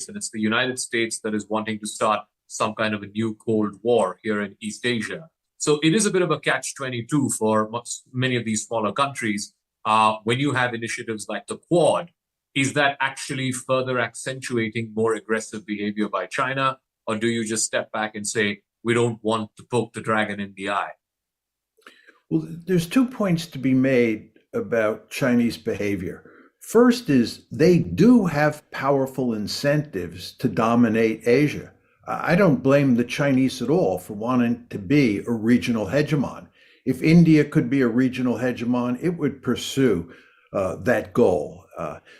States, and it's the United States that is wanting to start some kind of a new Cold War here in East Asia. So it is a bit of a catch-22 for many of these smaller countries. When you have initiatives like the Quad, is that actually further accentuating more aggressive behavior by China? Or do you just step back and say, we don't want to poke the dragon in the eye? Well, there's 2 points to be made about Chinese behavior. First is they do have powerful incentives to dominate Asia. I don't blame the Chinese at all for wanting to be a regional hegemon. If India could be a regional hegemon, it would pursue that goal.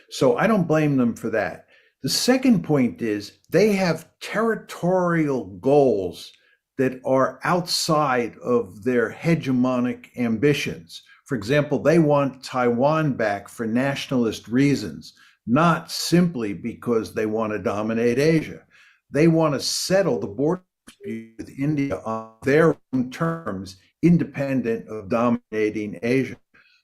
So I don't blame them for that. The second point is they have territorial goals that are outside of their hegemonic ambitions. For example, they want Taiwan back for nationalist reasons, not simply because they want to dominate Asia. They want to settle the border dispute with India on their own terms, independent of dominating Asia.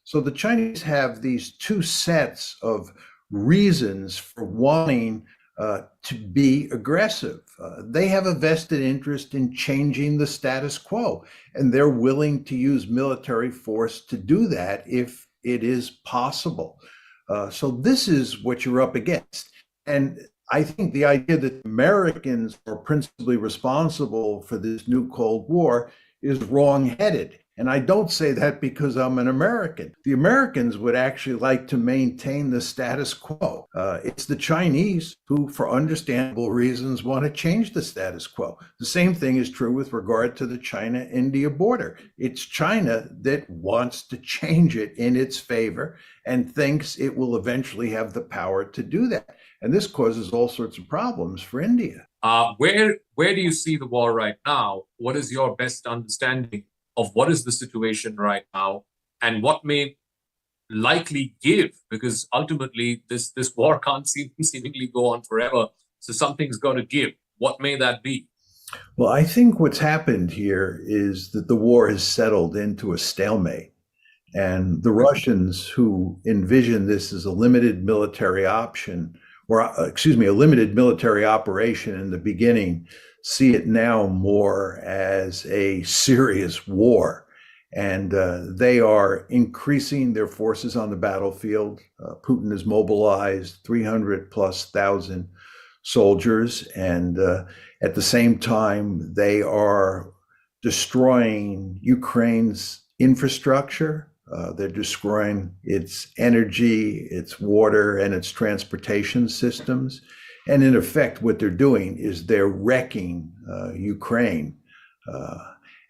So the Chinese have these two sets of reasons for wanting to be aggressive. They have a vested interest in changing the status quo, and they're willing to use military force to do that if it is possible. So this is what you're up against. And I think the idea that Americans are principally responsible for this new Cold War is wrong-headed. And I don't say that because I'm an American. The Americans would actually like to maintain the status quo. It's the Chinese who, for understandable reasons, want to change the status quo. The same thing is true with regard to the China-India border. It's China that wants to change it in its favor and thinks it will eventually have the power to do that. And this causes all sorts of problems for India. Where do you see the war right now? What is your best understanding of what is the situation right now and what may likely give? Because ultimately this war can't seemingly go on forever. So something's got to give. What may that be? Well, I think what's happened here is that the war has settled into a stalemate. And the Russians, who envision this as a limited military option, a limited military operation in the beginning, see it now more as a serious war. And they are increasing their forces on the battlefield. Putin has mobilized 300,000+ soldiers. And at the same time, they are destroying Ukraine's infrastructure. They're destroying its energy, its water, and its transportation systems. And in effect, what they're doing is they're wrecking Ukraine.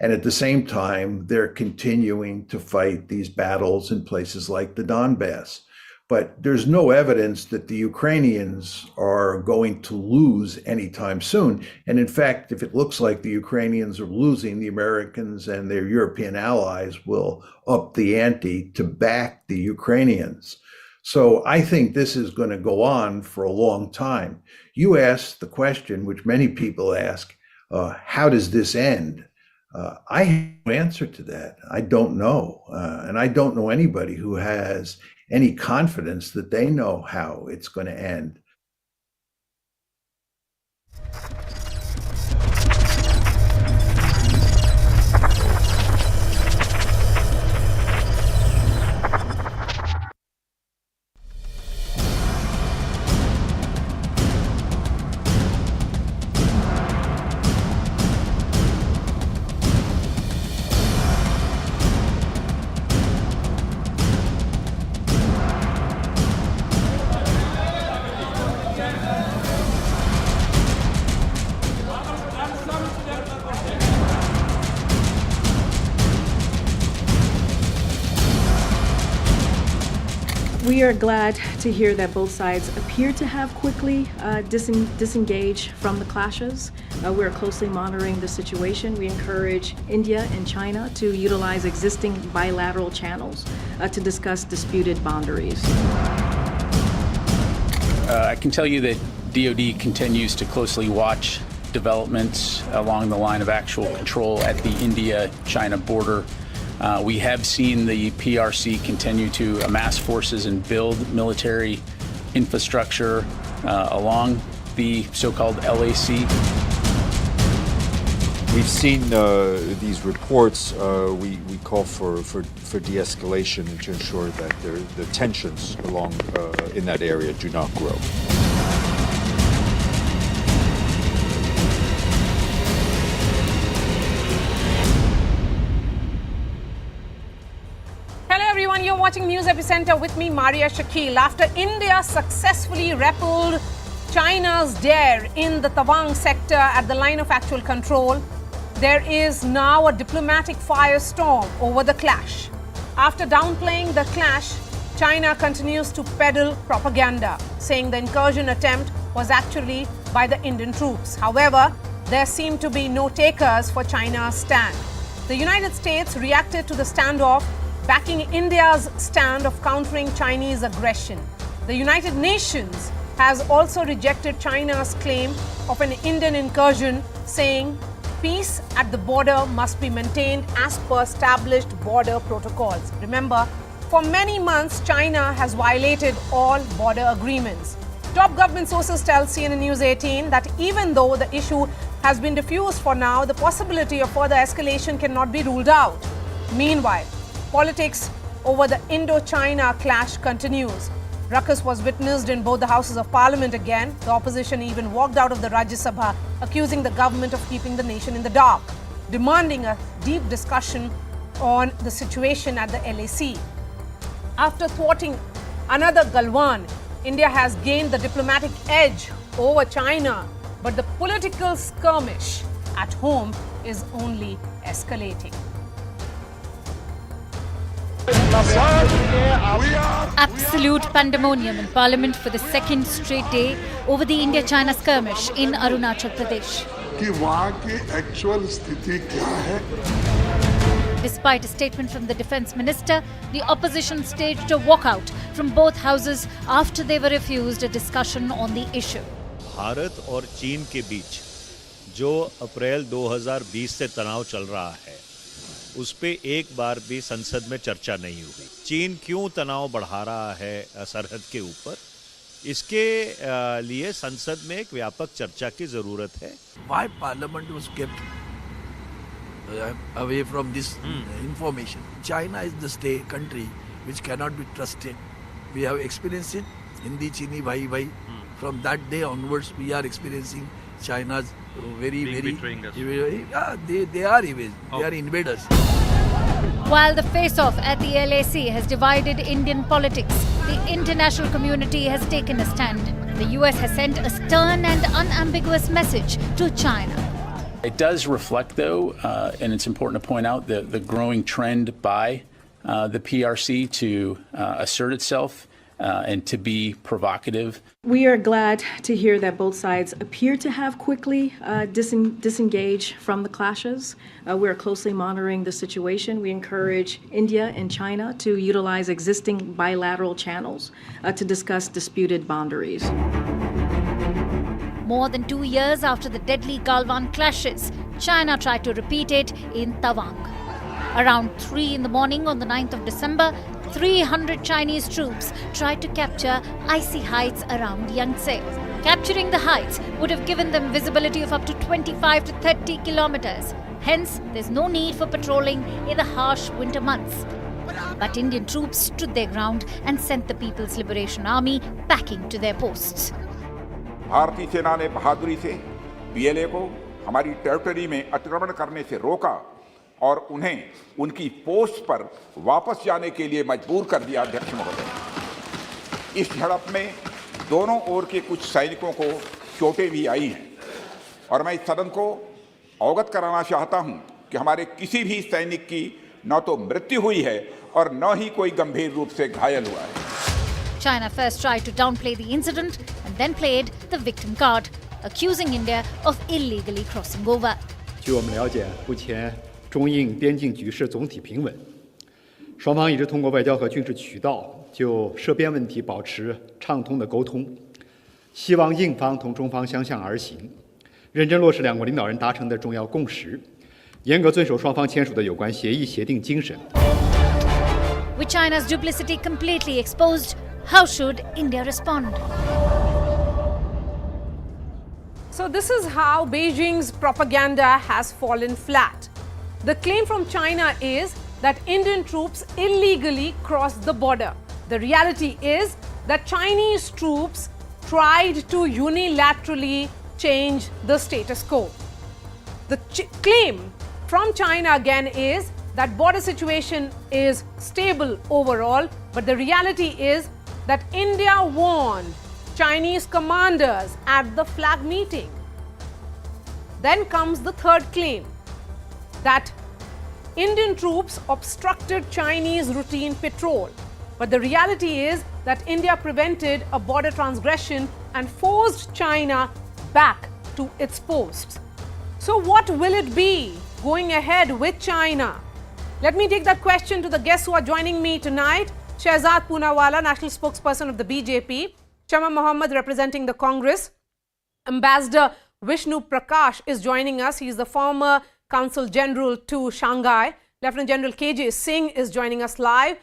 And at the same time, they're continuing to fight these battles in places like the Donbass. But there's no evidence that the Ukrainians are going to lose anytime soon. And in fact, if it looks like the Ukrainians are losing, the Americans and their European allies will up the ante to back the Ukrainians. So I think this is going to go on for a long time. You asked the question, which many people ask, how does this end? I have no answer to that. I don't know. And I don't know anybody who has any confidence that they know how it's going to end. We are glad to hear that both sides appear to have quickly disengaged from the clashes. We're closely monitoring the situation. We encourage India and China to utilize existing bilateral channels to discuss disputed boundaries. I can tell you that DoD continues to closely watch developments along the line of actual control at the India-China border. We have seen the PRC continue to amass forces and build military infrastructure along the so-called LAC. We've seen these reports. We call for de-escalation to ensure that the tensions along in that area do not grow. Hello everyone, you're watching News Epicenter with me, Maria Shakil. After India successfully repelled China's dare in the Tawang sector at the line of actual control, there is now a diplomatic firestorm over the clash. After downplaying the clash, China continues to peddle propaganda, saying the incursion attempt was actually by the Indian troops. However, there seem to be no takers for China's stand. The United States reacted to the standoff, backing India's stand of countering Chinese aggression. The United Nations has also rejected China's claim of an Indian incursion, saying peace at the border must be maintained as per established border protocols. Remember, for many months, China has violated all border agreements. Top government sources tell CNN News18 that even though the issue has been diffused for now, the possibility of further escalation cannot be ruled out. Meanwhile, politics over the Indo-China clash continues. Ruckus was witnessed in both the houses of parliament again. The opposition even walked out of the Rajya Sabha, accusing the government of keeping the nation in the dark, demanding a deep discussion on the situation at the LAC. After thwarting another Galwan, India has gained the diplomatic edge over China, but the political skirmish at home is only escalating. Absolute pandemonium in Parliament for the second straight day over the India-China skirmish in Arunachal Pradesh. कि वहाँ की actual स्थिति क्या है? Despite a statement from the Defence Minister, the opposition staged a walkout from both houses after they were refused a discussion on the issue. Bharat और चीन के बीच जो अप्रैल 2020 से तनाव चल रहा है, उस पे एक बार भी संसद में चर्चा नहीं हुई। चीन क्यों तनाव बढ़ा रहा है सरहद के ऊपर, इसके लिए संसद में एक व्यापक चर्चा की जरूरत है। Why Parliament was kept away from this information? China is the state country which cannot be trusted. We have experienced it. Hindi Chini bhai bhai. From that day onwards, we are experiencing China's very betraying us. They are invaders. While the face-off at the LAC has divided Indian politics, the international community has taken a stand. The US has sent a stern and unambiguous message to China. It does reflect, though, and it's important to point out, the growing trend by the PRC to assert itself and to be provocative. We are glad to hear that both sides appear to have quickly disengaged from the clashes. We're closely monitoring the situation. We encourage India and China to utilize existing bilateral channels to discuss disputed boundaries. More than 2 years after the deadly Galwan clashes, China tried to repeat it in Tawang. Around 3 in the morning on the 9th of December, 300 Chinese troops tried to capture icy heights around Yangtze. Capturing the heights would have given them visibility of up to 25 to 30 kilometers. Hence, there's no need for patrolling in the harsh winter months. But Indian troops stood their ground and sent the People's Liberation Army packing to their posts. भारतीय सेना ने बहादुरी से PLA को हमारी territory में अतिक्रमण करने से रोका और उन्हें उनकी पोस्ट पर वापस जाने के लिए मजबूर कर दिया। अध्यक्ष महोदय, इस झड़प में दोनों ओर के कुछ सैनिकों को चोटें भी आई हैं और मैं इस सदन को अवगत कराना चाहता हूं कि हमारे किसी भी सैनिक की न तो मृत्यु हुई है और न ही कोई गंभीर रूप से घायल हुआ है। China first tried to downplay the incident and then played the victim card, accusing India of illegally crossing over. 据我们了解，目前中印边境局势总体平稳，双方一直通过外交和军事渠道就涉边问题保持畅通的沟通，希望印方同中方相向而行，认真落实两国领导人达成的重要共识，严格遵守双方签署的有关协议协定精神。With China's duplicity completely exposed, how should India respond? So this is how Beijing's propaganda has fallen flat. The claim from China is that Indian troops illegally crossed the border. The reality is that Chinese troops tried to unilaterally change the status quo. The claim from China again is that border situation is stable overall, but the reality is that India warned Chinese commanders at the flag meeting. Then comes the third claim, that Indian troops obstructed Chinese routine patrol. But the reality is that India prevented a border transgression and forced China back to its posts. So what will it be going ahead with China? Let me take that question to the guests who are joining me tonight. Shehzad Poonawala, national spokesperson of the BJP. Shama Mohammed, representing the Congress. Ambassador Vishnu Prakash is joining us. He is the former Consul General to Shanghai. Lieutenant General KJ Singh is joining us live.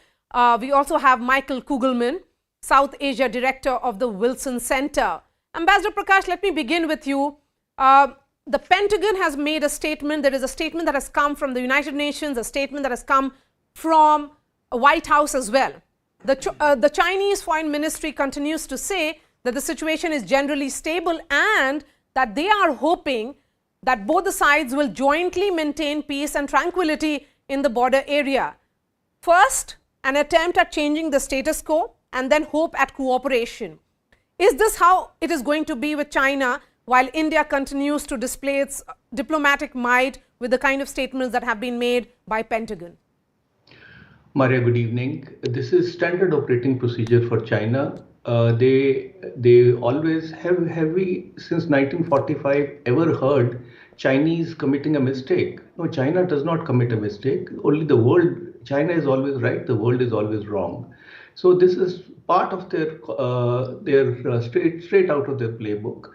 We also have Michael Kugelman, South Asia Director of the Wilson Center. Ambassador Prakash, let me begin with you. The Pentagon has made a statement. There is a statement that has come from the United Nations, a statement that has come from White House as well. The Chinese Foreign Ministry continues to say that the situation is generally stable and that they are hoping that both the sides will jointly maintain peace and tranquility in the border area. First, an attempt at changing the status quo and then hope at cooperation. Is this how it is going to be with China while India continues to display its diplomatic might with the kind of statements that have been made by Pentagon? Maria, good evening. This is standard operating procedure for China. They always have we since 1945 ever heard Chinese committing a mistake? No, China does not commit a mistake. Only the world, China is always right, the world is always wrong. So this is part of their straight out of their playbook.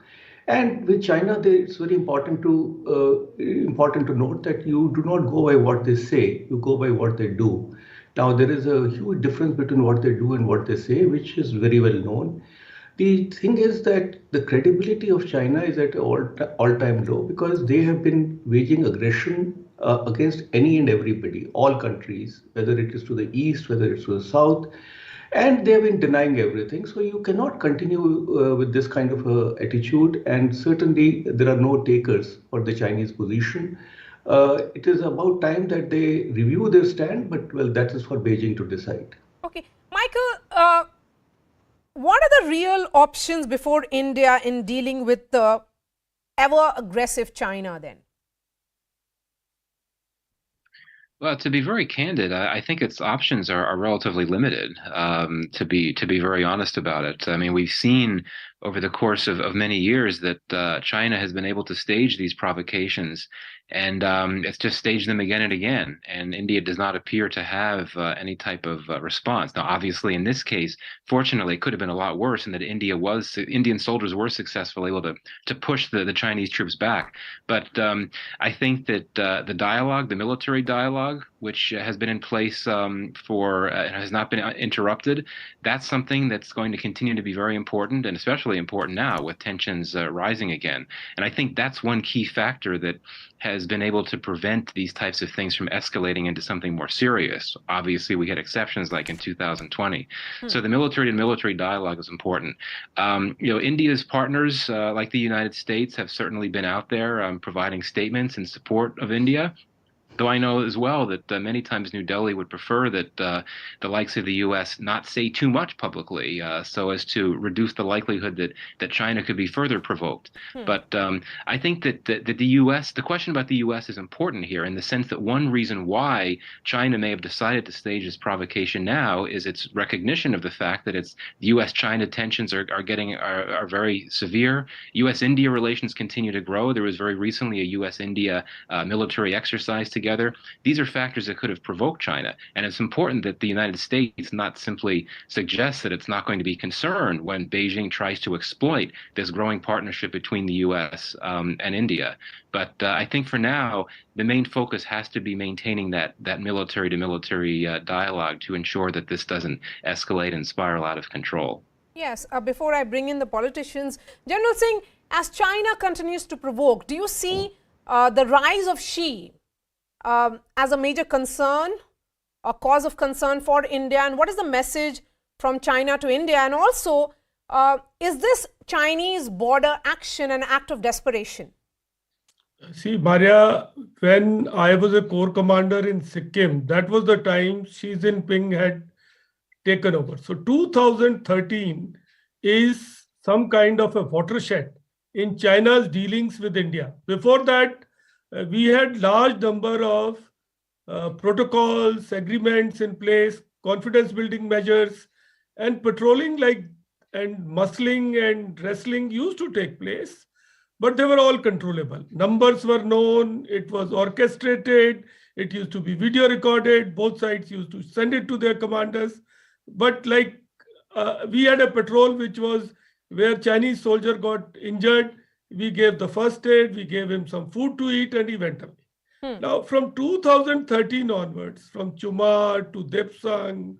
And with China, it's very important to note that you do not go by what they say, you go by what they do. Now, there is a huge difference between what they do and what they say, which is very well known. The thing is that the credibility of China is at an all-time low because they have been waging aggression against any and everybody, all countries, whether it is to the east, whether it's to the south, and they have been denying everything. So you cannot continue with this kind of attitude, and certainly there are no takers for the Chinese position. It is about time that they review their stand, but well, that is for Beijing to decide. Okay, Michael, what are the real options before India in dealing with the ever aggressive China then? Well, to be very candid, I think its options are relatively limited, to be very honest about it. I mean, we've seen over the course of many years that China has been able to stage these provocations, and it's just staged them again and again. And India does not appear to have any type of response. Now, obviously, in this case, fortunately, it could have been a lot worse in that Indian soldiers were successfully able to push the Chinese troops back. But I think that the dialogue, the military dialogue, which has been in place has not been interrupted, that's something that's going to continue to be very important, and especially important now with tensions rising again. And I think that's one key factor that has been able to prevent these types of things from escalating into something more serious. Obviously, we had exceptions like in 2020. So the military dialogue is important. India's partners, like the United States, have certainly been out there providing statements in support of India. Though I know as well that many times New Delhi would prefer that the likes of the U.S. not say too much publicly so as to reduce the likelihood that China could be further provoked. But I think that the U.S., the question about the U.S. is important here in the sense that one reason why China may have decided to stage this provocation now is its recognition of the fact that its U.S.-China tensions are very severe. U.S.-India relations continue to grow. There was very recently a U.S.-India military exercise together. These are factors that could have provoked China. And it's important that the United States not simply suggest that it's not going to be concerned when Beijing tries to exploit this growing partnership between the U.S. And India. But I think for now, the main focus has to be maintaining that military-to-military dialogue to ensure that this doesn't escalate and spiral out of control. Yes, before I bring in the politicians, General Singh, As China continues to provoke, do you see the rise of Xi as a major concern, a cause of concern for India? And what is the message from China to India? And also, is this Chinese border action an act of desperation? See, Maria, when I was a corps commander in Sikkim, that was the time Xi Jinping had taken over. So 2013 is some kind of a watershed in China's dealings with India. Before that, we had large number of protocols, agreements in place, confidence building measures, and patrolling and muscling and wrestling used to take place, but they were all controllable. Numbers were known, it was orchestrated, it used to be video recorded, both sides used to send it to their commanders. But we had a patrol which was where Chinese soldier got injured, we gave the first aid, we gave him some food to eat, and he went away. Now, from 2013 onwards, from Chumar to Depsang,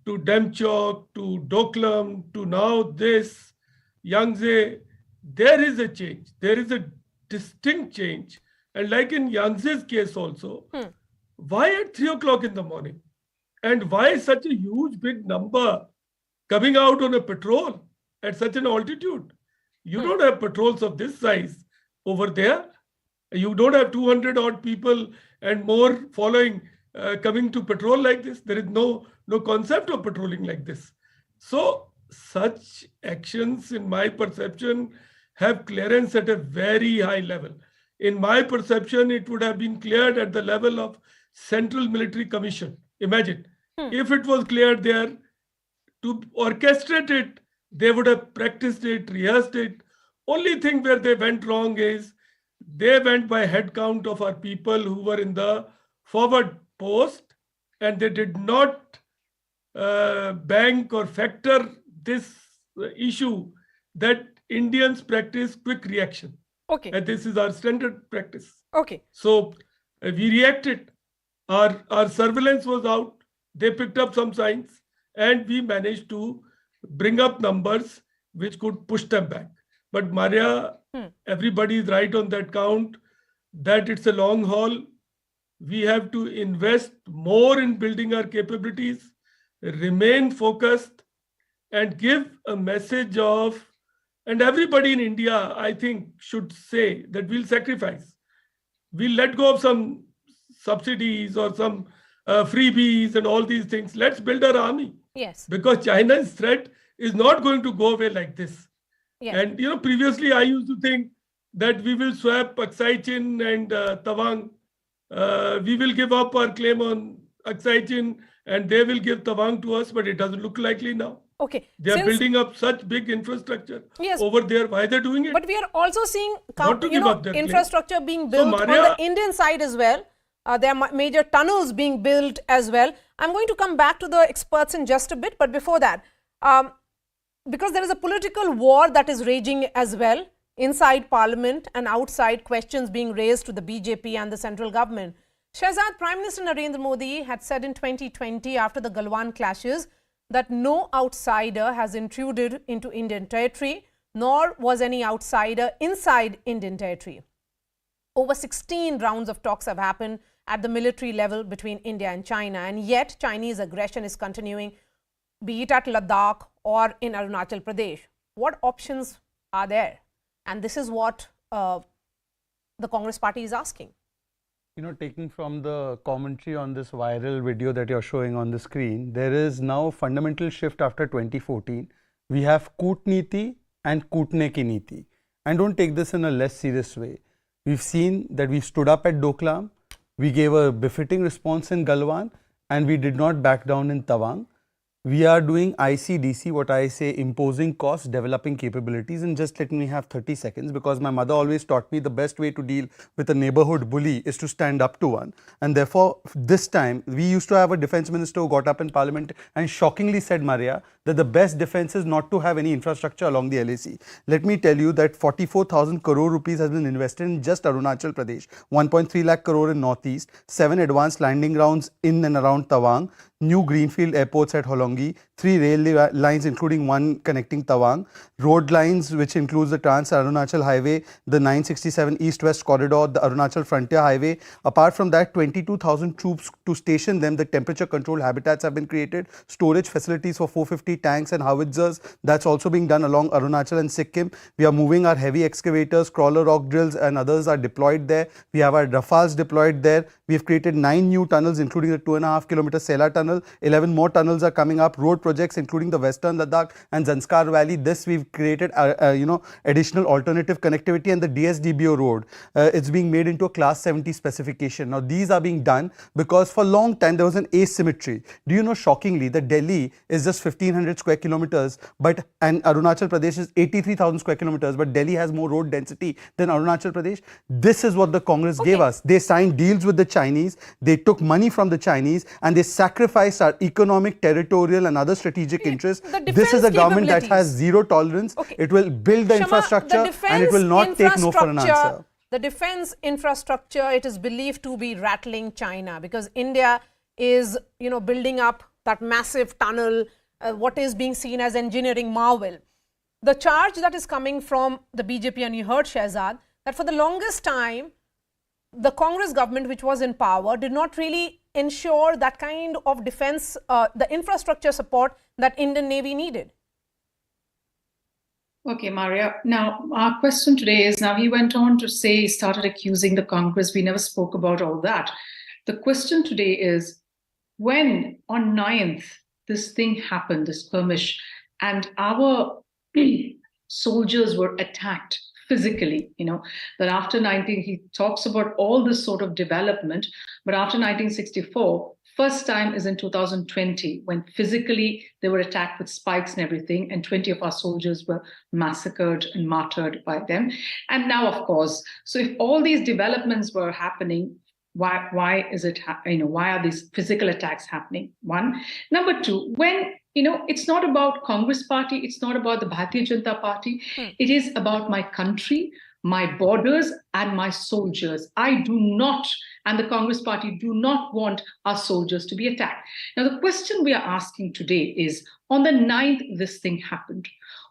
to Demchok, to Doklam, to now this, Yangtze, there is a change. There is a distinct change. And like in Yangtze's case also, why at 3 o'clock in the morning? And why such a huge big number coming out on a patrol at such an altitude? You don't have patrols of this size over there. You don't have 200 odd people and more following coming to patrol like this. There is no concept of patrolling like this. So such actions, in my perception, have clearance at a very high level. In my perception, it would have been cleared at the level of Central Military Commission. Imagine, if it was cleared there, to orchestrate it, they would have practiced it, rehearsed it. Only thing where they went wrong is they went by head count of our people who were in the forward post, and they did not bank or factor this issue that Indians practice quick reaction. Okay. And this is our standard practice. Okay. So we reacted. Our surveillance was out. They picked up some signs, and we managed to bring up numbers which could push them back. But Maria, everybody is right on that count, that it's a long haul. We have to invest more in building our capabilities, remain focused, and give a message of, and everybody in India, I think, should say that we'll sacrifice. We'll let go of some subsidies or some freebies and all these things. Let's build our army. Yes. Because China's threat is not going to go away like this. Yes. And previously I used to think that we will swap Aksai Chin and Tawang. We will give up our claim on Aksai Chin and they will give Tawang to us, but it doesn't look likely now. Okay. They are building up such big infrastructure Yes. over there. Why are they doing it? But we are also seeing their infrastructure being built on the Indian side as well. There are major tunnels being built as well. I'm going to come back to the experts in just a bit, but before that, because there is a political war that is raging as well inside Parliament and outside, questions being raised to the BJP and the central government. Shehzad, Prime Minister Narendra Modi had said in 2020 after the Galwan clashes that no outsider has intruded into Indian territory, nor was any outsider inside Indian territory. Over 16 rounds of talks have happened at the military level between India and China, and yet Chinese aggression is continuing, be it at Ladakh or in Arunachal Pradesh. What options are there? And this is what the Congress party is asking. Taking from the commentary on this viral video that you're showing on the screen, there is now a fundamental shift after 2014. We have Kutniti and Kutne ki Niti. And don't take this in a less serious way. We've seen that we stood up at Doklam, we gave a befitting response in Galwan, and we did not back down in Tawang. We are doing ICDC, what I say, imposing costs, developing capabilities. And just let me have 30 seconds, because my mother always taught me the best way to deal with a neighborhood bully is to stand up to one. And therefore, this time, we used to have a defense minister who got up in Parliament and shockingly said, Maria, that the best defense is not to have any infrastructure along the LAC. Let me tell you that 44,000 crore rupees has been invested in just Arunachal Pradesh, 1.3 lakh crore in Northeast, 7 advanced landing grounds in and around Tawang, new greenfield airports at Holongi, 3 rail lines including one connecting Tawang, road lines which includes the Trans-Arunachal Highway, the 967 East-West Corridor, the Arunachal Frontier Highway. Apart from that, 22,000 troops to station them. The temperature controlled habitats have been created, storage facilities for 450 tanks and howitzers. That's also being done along Arunachal and Sikkim. We are moving our heavy excavators, crawler rock drills and others are deployed there. We have our Rafales deployed there. We have created 9 new tunnels including the 2.5 kilometer Sela tunnel. 11 more tunnels are coming up. Road projects including the Western Ladakh and Zanskar Valley. This we've created additional alternative connectivity, and the DSDBO road it's being made into a class 70 specification. Now these are being done because for a long time there was an asymmetry. Do you know, shockingly, that Delhi is just 1500 square kilometers and Arunachal Pradesh is 83,000 square kilometers, but Delhi has more road density than Arunachal Pradesh? This is what the Congress gave us. They signed deals with the Chinese, they took money from the Chinese, and they sacrificed our economic, territorial and other strategic interests. This is a government that has zero tolerance. It will build the infrastructure and it will not take no for an answer. The defense infrastructure, it is believed to be rattling China because India is, building up that massive tunnel, what is being seen as engineering marvel. The charge that is coming from the BJP, and you heard Shehzad, that for the longest time, the Congress government, which was in power, did not really ensure that kind of defense, the infrastructure support that Indian Navy needed. Okay, Maria. Now, our question today is, now he went on to say, he started accusing the Congress. We never spoke about all that. The question today is, when on 9th this thing happened, this skirmish, and our soldiers were attacked physically, that after he talks about all this sort of development, but after 1964, first time is in 2020, when physically they were attacked with spikes and everything, and 20 of our soldiers were massacred and martyred by them. And now, of course, so if all these developments were happening, why is it, why are these physical attacks happening? One. Number two, when, it's not about Congress party, it's not about the Bharatiya Janata Party, it is about my country, my borders and my soldiers. I do not, and the Congress party do not want our soldiers to be attacked. Now, the question we are asking today is, on the 9th, this thing happened.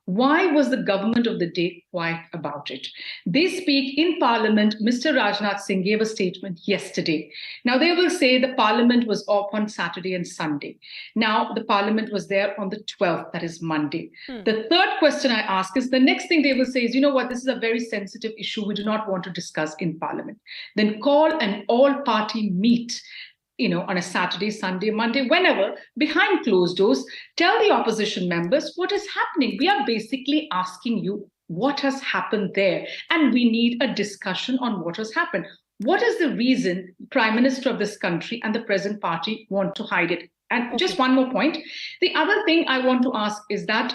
Why was the government of the day quiet about it? They speak in Parliament. Mr. Rajnath Singh gave a statement yesterday. Now, they will say the Parliament was off on Saturday and Sunday. Now, the Parliament was there on the 12th, that is Monday. The third question I ask is, the next thing they will say is, you know what, this is a very sensitive issue. We do not want to discuss in Parliament. Then call an all-party meet, on a Saturday, Sunday, Monday, whenever, behind closed doors, tell the opposition members what is happening. We are basically asking you what has happened there, and we need a discussion on what has happened. What is the reason Prime Minister of this country and the present party want to hide it? And just one more point. The other thing I want to ask is that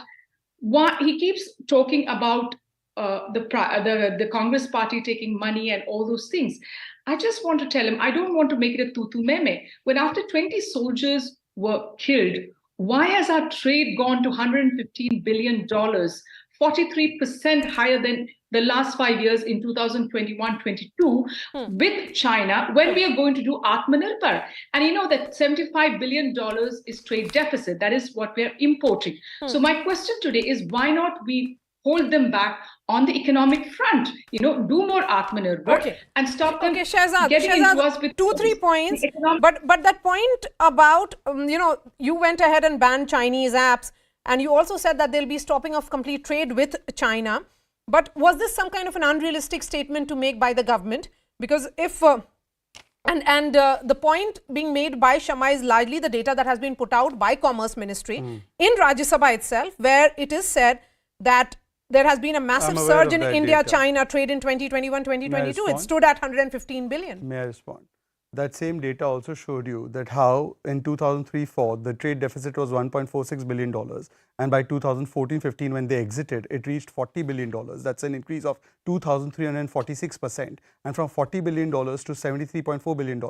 why he keeps talking about the Congress party taking money and all those things. I just want to tell him, I don't want to make it a tutu meme. When after 20 soldiers were killed, why has our trade gone to $115 billion, 43% higher than the last 5 years in 2021-22 with China, when we are going to do Atmanirbhar? And that $75 billion is trade deficit. That is what we are importing. So my question today is, why not we hold them back on the economic front, do more Atmanirbhar and stop them getting into us with 2-3 points. But that point about, you went ahead and banned Chinese apps, and you also said that they'll be stopping off complete trade with China. But was this some kind of an unrealistic statement to make by the government? Because if, the point being made by Shama is largely the data that has been put out by Commerce Ministry in Rajya Sabha itself, where it is said that there has been a massive surge in India-China trade in 2021-2022. It stood at 115 billion. May I respond? That same data also showed you that how in 2003-04 the trade deficit was $1.46 billion, and by 2014-15 when they exited, it reached $40 billion. That's an increase of 2,346%, and from $40 billion to $73.4 billion.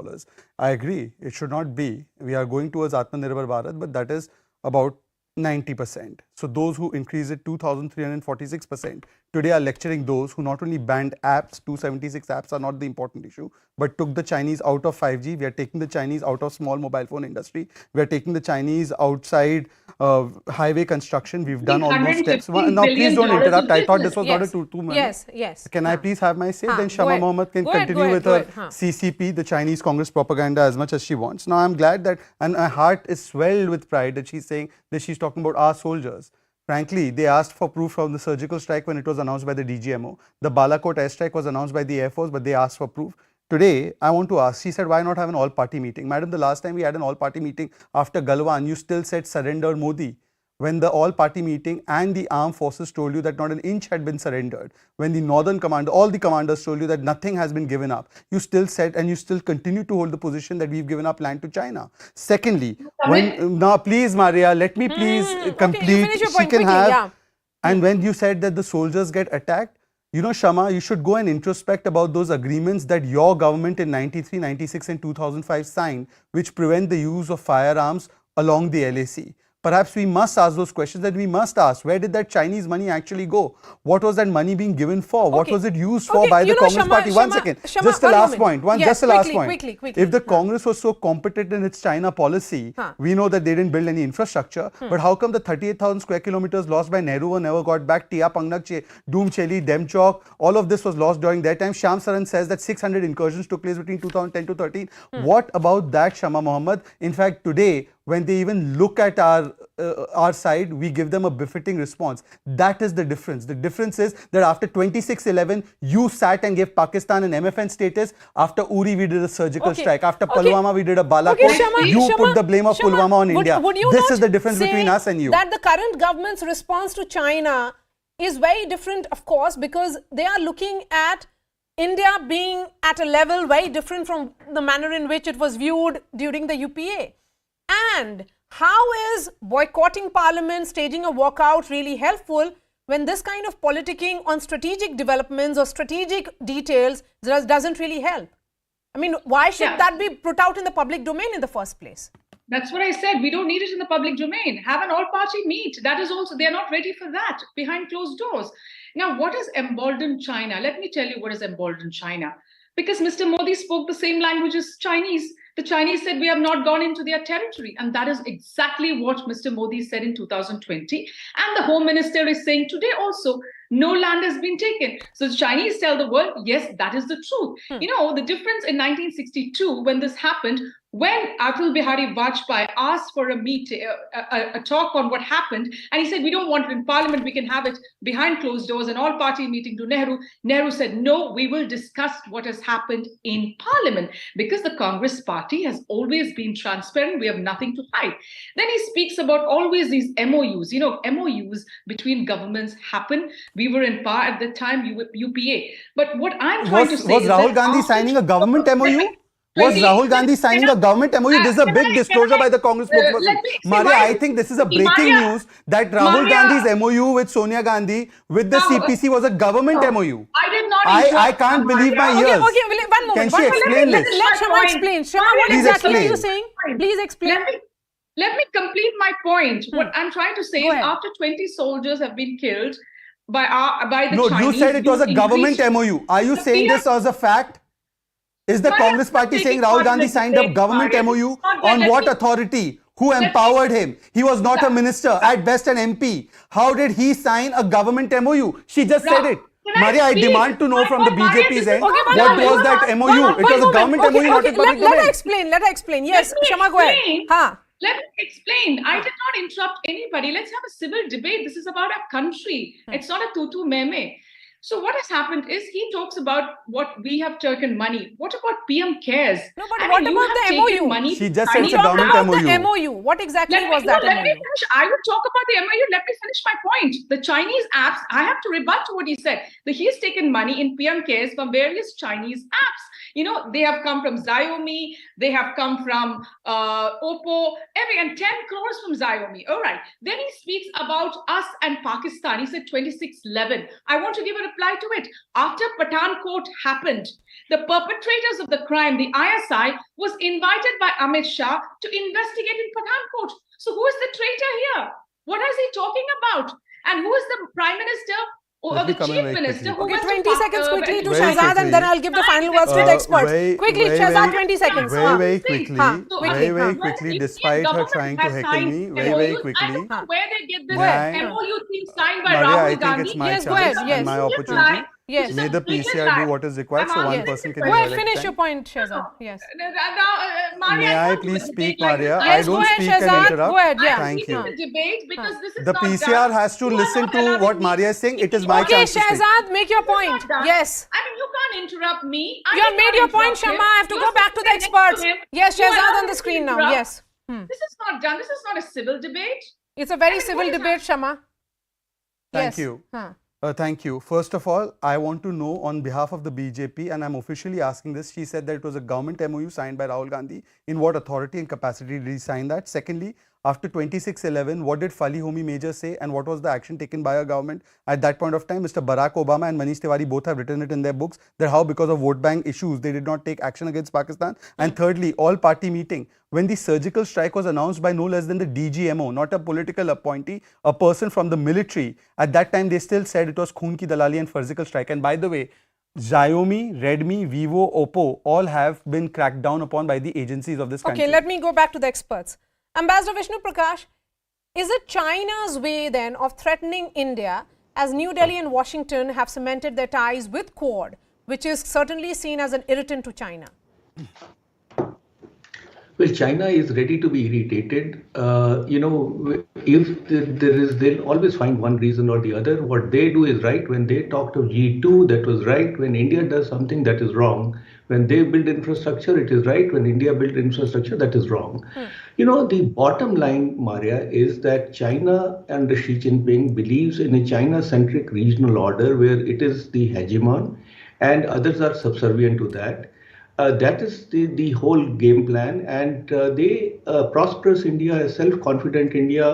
I agree, it should not be. We are going towards Atmanirbhar Bharat, but that is about 90%. So those who increased it 2,346%, today are lecturing those who not only banned apps, 276 apps are not the important issue, but took the Chinese out of 5G. We are taking the Chinese out of small mobile phone industry. We are taking the Chinese outside highway construction. We've done all those steps. Now, please don't interrupt. I thought this was not a two-minute. Yes. Can I please have my say? Then Shama Mohammed can continue with her CCP, the Chinese Congress propaganda, as much as she wants. Now, I'm glad that, and my heart is swelled with pride that she's saying that she's talking about our soldiers. Frankly, they asked for proof from the surgical strike when it was announced by the DGMO. The Balakot airstrike was announced by the Air Force, but they asked for proof. Today, I want to ask, she said, why not have an all-party meeting? Madam, the last time we had an all-party meeting after Galwan, you still said surrender Modi. When the all-party meeting and the armed forces told you that not an inch had been surrendered, when the northern commander, all the commanders told you that nothing has been given up, you still said and you still continue to hold the position that we've given up land to China. Secondly, now please Maria, let me please complete. Okay, she can have. And when you said that the soldiers get attacked, you know, Shama, you should go and introspect about those agreements that your government in 93, 96 and 2005 signed, which prevent the use of firearms along the LAC. Perhaps we must ask those questions that we must ask. Where did that Chinese money actually go? What was that money being given for? What was it used for by the Congress party? One second. Just the last point. Just the last point. Quickly. If the Congress was so competent in its China policy, we know that they didn't build any infrastructure. But how come the 38,000 square kilometers lost by Nehru never got back? Tia Pangnak, Doom Cheli, Demchok, all of this was lost during their time. Sham Saran says that 600 incursions took place between 2010 to 13. What about that, Shama Mohammed? In fact, today, when they even look at our side, we give them a befitting response. That is the difference. The difference is that after 26/11, you sat and gave Pakistan an MFN status. After Uri, we did a surgical strike. After Pulwama, we did a Balakot. You put the blame of Pulwama on India. This is the difference between us and you. That the current government's response to China is very different, of course, because they are looking at India being at a level very different from the manner in which it was viewed during the UPA. And how is boycotting Parliament, staging a walkout really helpful when this kind of politicking on strategic developments or strategic details doesn't really help? I mean, why should that be put out in the public domain in the first place? That's what I said. We don't need it in the public domain. Have an all-party meet. That is also, they're not ready for that behind closed doors. Now, what has emboldened China? Let me tell you what has emboldened China. Because Mr. Modi spoke the same language as Chinese. The Chinese said we have not gone into their territory. And that is exactly what Mr. Modi said in 2020. And the Home Minister is saying today also, no land has been taken. So the Chinese tell the world, yes, that is the truth. You know, the difference in 1962, when this happened, when Atal Bihari Vajpayee asked for a talk on what happened, and he said, we don't want it in Parliament, we can have it behind closed doors, an all-party meeting to Nehru. Nehru said, no, we will discuss what has happened in Parliament, because the Congress party has always been transparent. We have nothing to hide. Then he speaks about always these MOUs. You know, MOUs between governments happen. We were in power at the time, UPA. But what I'm trying to say was Rahul Gandhi signing a government MOU? Was Rahul Gandhi signing a government MOU? This is a big disclosure by the Congress spokesperson. Maria, I think this is a breaking news that Rahul Gandhi's MOU with Sonia Gandhi with the CPC was a government MOU. I did not. I can't believe my ears. Okay, one moment. Can she explain this? Let Shama explain. Shama, what exactly are you saying? Please explain. Let me complete my point. What I'm trying to say is after 20 soldiers have been killed by the Chinese. No, you said it was a government MOU. Are you saying this as a fact? Is the Congress party saying Rahul Gandhi signed a government MOU? On what authority? Who empowered him? He was not a minister, at best an MP. How did he sign a government MOU? She just said it. Maria, I demand to know from the BJP's end, what was that MOU? It was a government MOU, not a public domain. Let her explain. Yes, Shama, go ahead. Let me explain. I did not interrupt anybody. Let's have a civil debate. This is about our country. It's not a tutu meme. So what has happened is he talks about what we have taken money. What about PM Cares? No, but what about the MOU? Money. She just said it's a government MOU. The MOU. What exactly was that Let MOU? me finish. I will talk about the MOU. Let me finish my point. The Chinese apps, I have to rebut to what he said. He's taken money in PM Cares from various Chinese apps. You know, they have come from Xiaomi, they have come from Oppo, and 10 crores from Xiaomi. All right. Then he speaks about us and Pakistan. He said 26/11. I want to give a reply to it. After Pathankot happened, the perpetrators of the crime, the ISI, was invited by Amit Shah to investigate in Pathankot. So who is the traitor here? What is he talking about? And who is the Prime Minister or the Chief Minister? Who Okay, went 20 seconds quickly to Very Shahzad, and then quickly. I'll give the final words to the experts. Quickly, Shahzad, 20 seconds. Very quickly, quickly. quickly, despite her trying to heckle me, very quickly. I don't know where they get this Nyay. MOU thing signed by Maria, I Rahul think Gandhi. it's my Yes, go chance ahead, yes. and my opportunity. Yes. May the PCR do what is required so one person can Go be ahead, elected. finish your point, Shahzad. Yes. Maria, May I please speak, Maria? I Yes, go don't ahead, speak and Shahzad. interrupt. Go ahead, yeah. Thank you. The debate because this is The not PCR done. has to You are listen not to allowing what me Maria is saying. It is my Okay, chance to speak. Shahzad, make your point. done. Yes. I mean, you can't interrupt me. I You have did made not your point, interrupt him. Shama. I have to You're go back to the sitting next experts. him. Yes, You Shahzad allow on the him to screen now. interrupt. Yes. This is not done. This is not a civil debate. It's a very I mean, civil what is debate, Shama. Thank Yes. you. Huh. Thank you. First of all, I want to know on behalf of the BJP, and I'm officially asking this. She said that it was a government MOU signed by Rahul Gandhi. In what authority and capacity did he sign that? Secondly, after 26/11, what did Fali Homi Major say, and what was the action taken by our government at that point of time? Mr. Barack Obama and Manish Tiwari both have written it in their books that how because of vote bank issues they did not take action against Pakistan. And thirdly, all party meeting, when the surgical strike was announced by no less than the DGMO, not a political appointee, a person from the military, at that time they still said it was Khoon ki dalali and surgical strike. And by the way, Xiaomi, Redmi, Vivo, Oppo all have been cracked down upon by the agencies of this country. Okay, let me go back to the experts. Ambassador Vishnu Prakash, is it China's way then of threatening India as New Delhi and Washington have cemented their ties with Quad, which is certainly seen as an irritant to China? Well, China is ready to be irritated. If they'll always find one reason or the other. What they do is right. When they talked of G2, that was right. When India does something, that is wrong. When they build infrastructure, it is right. When India builds infrastructure, that is wrong. The bottom line, Maria, is that China under Xi Jinping believes in a China-centric regional order where it is the hegemon and others are subservient to that. That is the whole game plan, and prosperous India, self-confident India,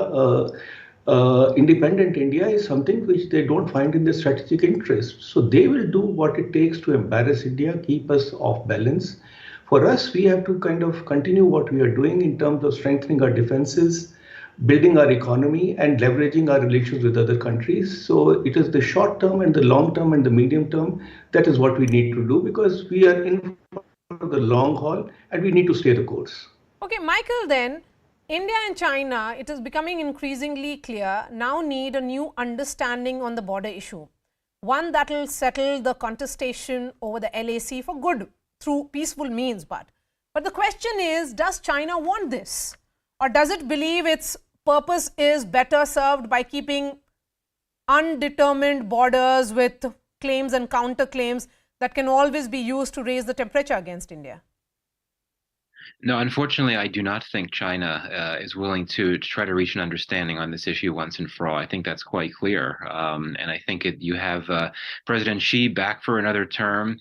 independent India is something which they don't find in their strategic interest. So they will do what it takes to embarrass India, keep us off balance. For us, we have to kind of continue what we are doing in terms of strengthening our defenses, building our economy and leveraging our relations with other countries. So it is the short term and the long term and the medium term. That is what we need to do because we are in for the long haul and we need to stay the course. Okay, Michael, then India and China, it is becoming increasingly clear, now need a new understanding on the border issue. One that will settle the contestation over the LAC for good through peaceful means. But the question is, does China want this? Or does it believe its purpose is better served by keeping undetermined borders with claims and counterclaims that can always be used to raise the temperature against India? No, unfortunately, I do not think China is willing to try to reach an understanding on this issue once and for all. I think that's quite clear. And I think you have President Xi back for another term.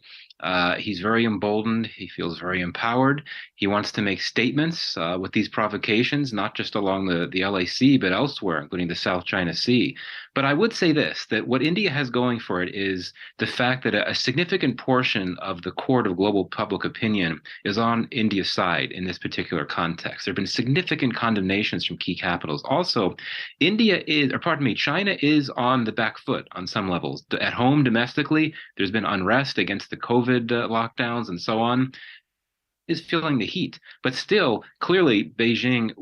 He's very emboldened. He feels very empowered. He wants to make statements with these provocations, not just along the LAC, but elsewhere, including the South China Sea. But I would say this, that what India has going for it is the fact that a significant portion of the court of global public opinion is on India's side in this particular context. There have been significant condemnations from key capitals. Also, China is on the back foot on some levels. At home, domestically, there's been unrest against the COVID lockdowns and so on. Is feeling the heat, but still, clearly, Beijing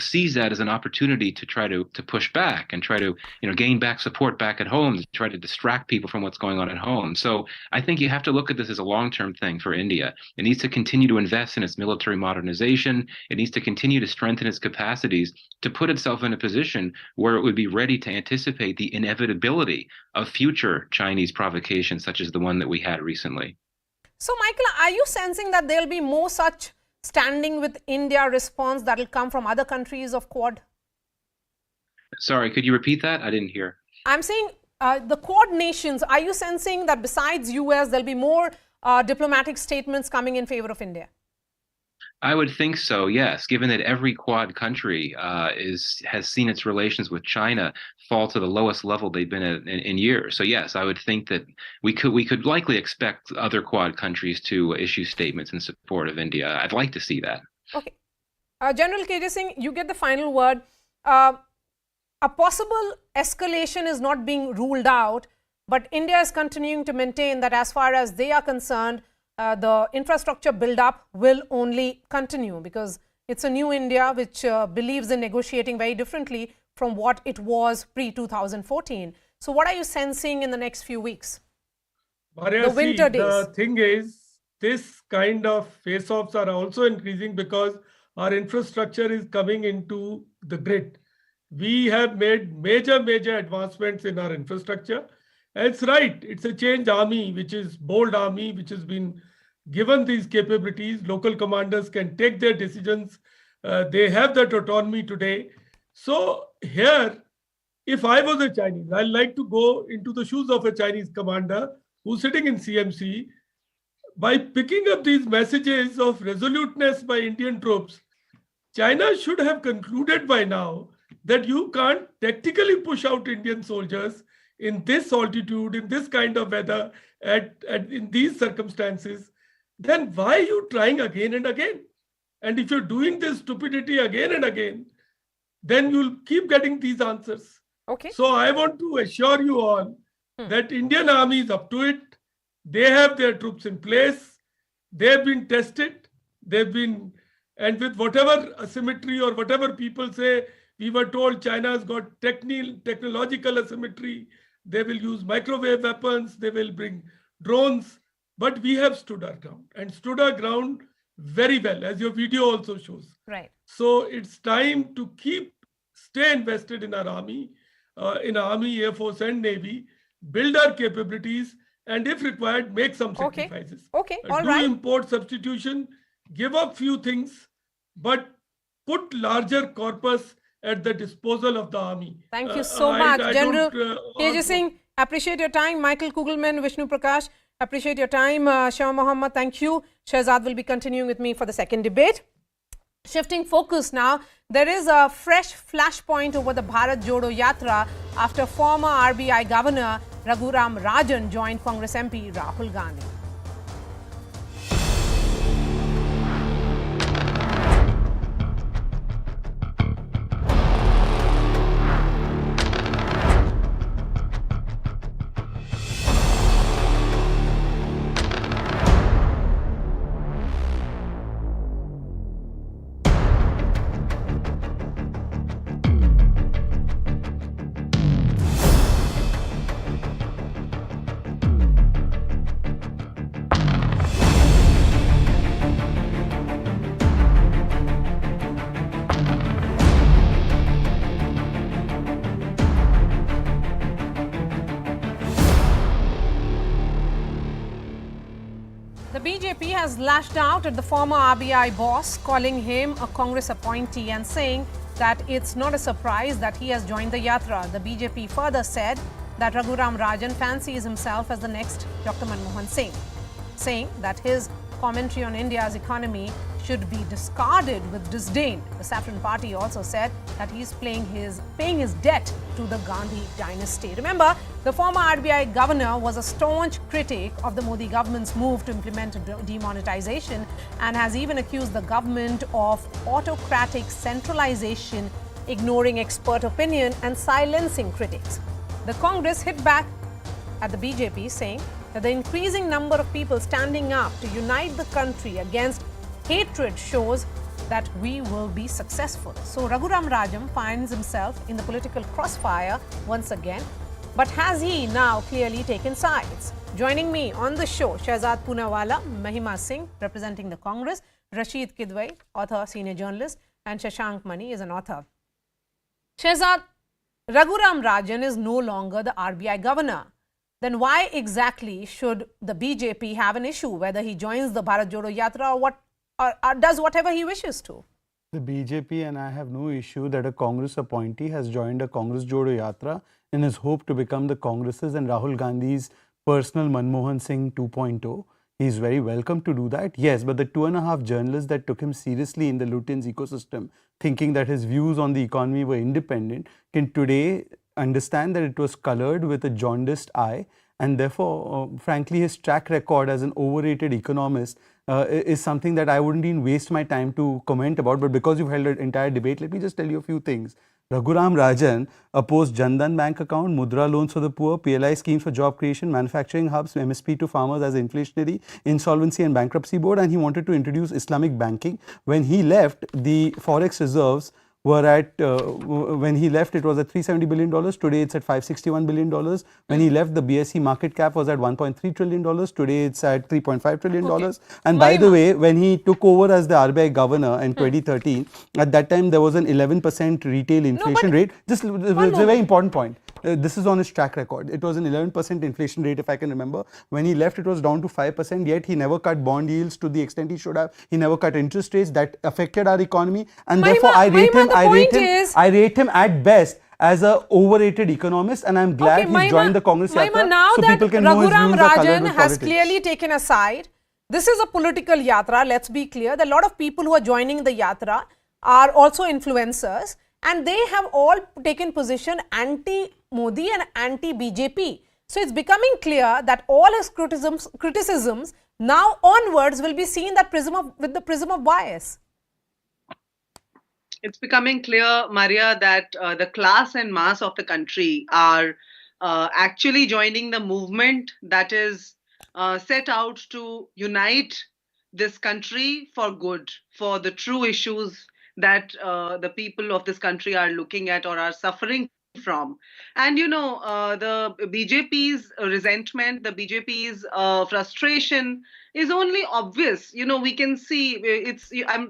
sees that as an opportunity to try to push back and try to gain back support back at home, to try to distract people from what's going on at home. So I think you have to look at this as a long-term thing for India. It needs to continue to invest in its military modernization. It needs to continue to strengthen its capacities to put itself in a position where it would be ready to anticipate the inevitability of future Chinese provocations, such as the one that we had recently. So, Michael, are you sensing that there will be more such standing with India response that will come from other countries of Quad? Sorry, could you repeat that? I didn't hear. I'm saying the Quad nations, are you sensing that besides US, there will be more diplomatic statements coming in favor of India? I would think so, yes, given that every Quad country has seen its relations with China fall to the lowest level they've been at in years. So yes, I would think that we could likely expect other Quad countries to issue statements in support of India. I'd like to see that. Okay. General KJ Singh, you get the final word. a possible escalation is not being ruled out, but India is continuing to maintain that as far as they are concerned, the infrastructure build-up will only continue because it's a new India which believes in negotiating very differently from what it was pre-2014. So what are you sensing in the next few weeks? Maria, The winter days. The thing is, this kind of face-offs are also increasing because our infrastructure is coming into the grid. We have made major advancements in our infrastructure. And it's right, it's a change army, which is bold army, which has been given these capabilities. Local commanders can take their decisions. They have that autonomy today. So here, if I was a Chinese, I'd like to go into the shoes of a Chinese commander who's sitting in CMC. By picking up these messages of resoluteness by Indian troops, China should have concluded by now that you can't tactically push out Indian soldiers in this altitude, in this kind of weather, in these circumstances. Then why are you trying again and again? And if you're doing this stupidity again and again, then you'll keep getting these answers. Okay. So I want to assure you all that Indian army is up to it. They have their troops in place. They've been tested. And with whatever asymmetry or whatever people say, we were told China's got technological asymmetry. They will use microwave weapons. They will bring drones. But we have stood our ground and stood our ground very well, as your video also shows. Right. So it's time to stay invested in our army, Air Force and Navy, build our capabilities, and if required, make some sacrifices. Okay, all do right. import substitution, give up few things, but put larger corpus at the disposal of the army. Thank you so much, General KJ Singh. Appreciate your time. Michael Kugelman, Vishnu Prakash, appreciate your time. Shah Mohammed, thank you. Shehzad will be continuing with me for the second debate. Shifting focus now, there is a fresh flashpoint over the Bharat Jodo Yatra after former RBI Governor Raghuram Rajan joined Congress MP Rahul Gandhi. The BJP has lashed out at the former RBI boss, calling him a Congress appointee and saying that it's not a surprise that he has joined the Yatra. The BJP further said that Raghuram Rajan fancies himself as the next Dr. Manmohan Singh, saying that his commentary on India's economy should be discarded with disdain. The Saffron Party also said that he's paying his debt to the Gandhi dynasty. Remember, the former RBI governor was a staunch critic of the Modi government's move to implement demonetization and has even accused the government of autocratic centralization, ignoring expert opinion and silencing critics. The Congress hit back at the BJP, saying that the increasing number of people standing up to unite the country against hatred shows that we will be successful. So Raghuram Rajan finds himself in the political crossfire once again. But has he now clearly taken sides? Joining me on the show, Shehzad Poonawalla, Mahima Singh, representing the Congress, Rashid Kidwai, author, senior journalist, and Shashank Mani is an author. Shehzad, Raghuram Rajan is no longer the RBI governor. Then why exactly should the BJP have an issue, whether he joins the Bharat Jodo Yatra or does whatever he wishes to? The BJP and I have no issue that a Congress appointee has joined a Congress Jodo Yatra in his hope to become the Congress's and Rahul Gandhi's personal Manmohan Singh 2.0. He is very welcome to do that. Yes, but the 2.5 journalists that took him seriously in the Lutyens ecosystem, thinking that his views on the economy were independent, can today understand that it was colored with a jaundiced eye, and therefore, frankly, his track record as an overrated economist is something that I wouldn't even waste my time to comment about. But because you've held an entire debate, let me just tell you a few things. Raghuram Rajan opposed Jandan bank account, Mudra loans for the poor, PLI schemes for job creation, manufacturing hubs, MSP to farmers as inflationary, insolvency and bankruptcy board, and he wanted to introduce Islamic banking. When he left, the forex reserves were at, when he left it was at $370 billion, today it's at $561 billion. When he left, the BSE market cap was at $1.3 trillion, today it's at $3.5 trillion. Okay. And by the way, when he took over as the RBI governor in 2013, at that time there was an 11% retail inflation rate. Just it's a very important point. This is on his track record. It was an 11% inflation rate, if I can remember. When he left, it was down to 5%, yet he never cut bond yields to the extent he should have. He never cut interest rates. That affected our economy. And therefore, I rate him at best as a overrated economist, and I'm glad he's joined the Congress yatra, now so that people can know his Raghuram views are colored Rajan with has politics. clearly taken a side. This is a political yatra, let's be clear. A lot of people who are joining the yatra are also influencers, and they have all taken position anti-Modi and anti-BJP. So it's becoming clear that all his criticisms now onwards will be seen that with the prism of bias. It's becoming clear, Maria, that the class and mass of the country are actually joining the movement that is set out to unite this country for good, for the true issues that the people of this country are looking at or are suffering from. And you know, the BJP's resentment, the BJP's frustration is only obvious. You know, we can see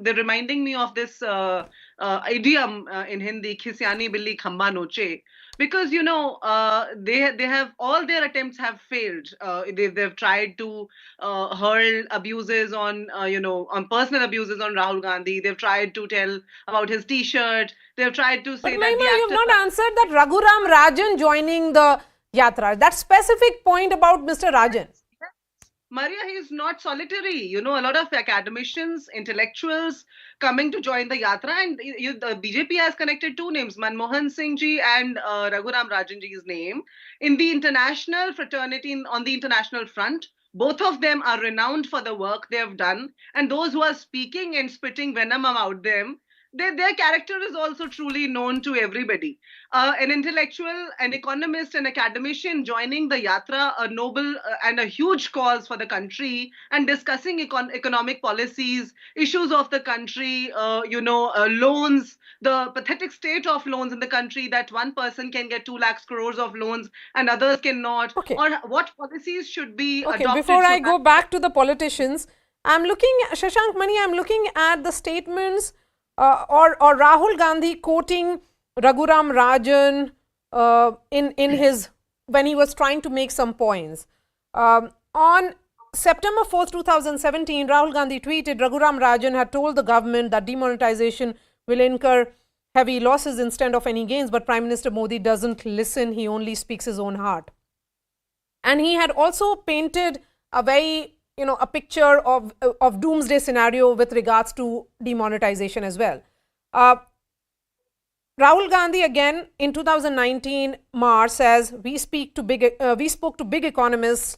they're reminding me of this idiom in Hindi, khisyani billi khamba noche, because you know they have all their attempts have failed. They've tried to hurl abuses on on personal abuses on Rahul Gandhi. They've tried to tell about his T-shirt. They've tried to say that. Mahima, you have not answered that Raghuram Rajan joining the yatra. That specific point about Mr. Rajan. Maria, he is not solitary. You know, a lot of academicians, intellectuals coming to join the yatra, and the BJP has connected two names, Manmohan Singh ji and Raghuram Rajan ji's name. In the international fraternity, on the international front, both of them are renowned for the work they have done, and those who are speaking and spitting venom about them, their character is also truly known to everybody. An intellectual, an economist, an academician joining the yatra, a noble and a huge cause for the country, and discussing economic policies, issues of the country, loans, the pathetic state of loans in the country, that one person can get 2 lakh crores of loans and others cannot, or what policies should be adopted. Before I go back to the politicians, I'm looking, Shashank Mani, I'm looking at the statements or Rahul Gandhi quoting Raghuram Rajan in his, when he was trying to make some points. On September 4th, 2017, Rahul Gandhi tweeted, Raghuram Rajan had told the government that demonetization will incur heavy losses instead of any gains, but Prime Minister Modi doesn't listen, he only speaks his own heart. And he had also painted a very, a picture of doomsday scenario with regards to demonetization as well. Rahul Gandhi again in 2019 March says, we spoke to big economists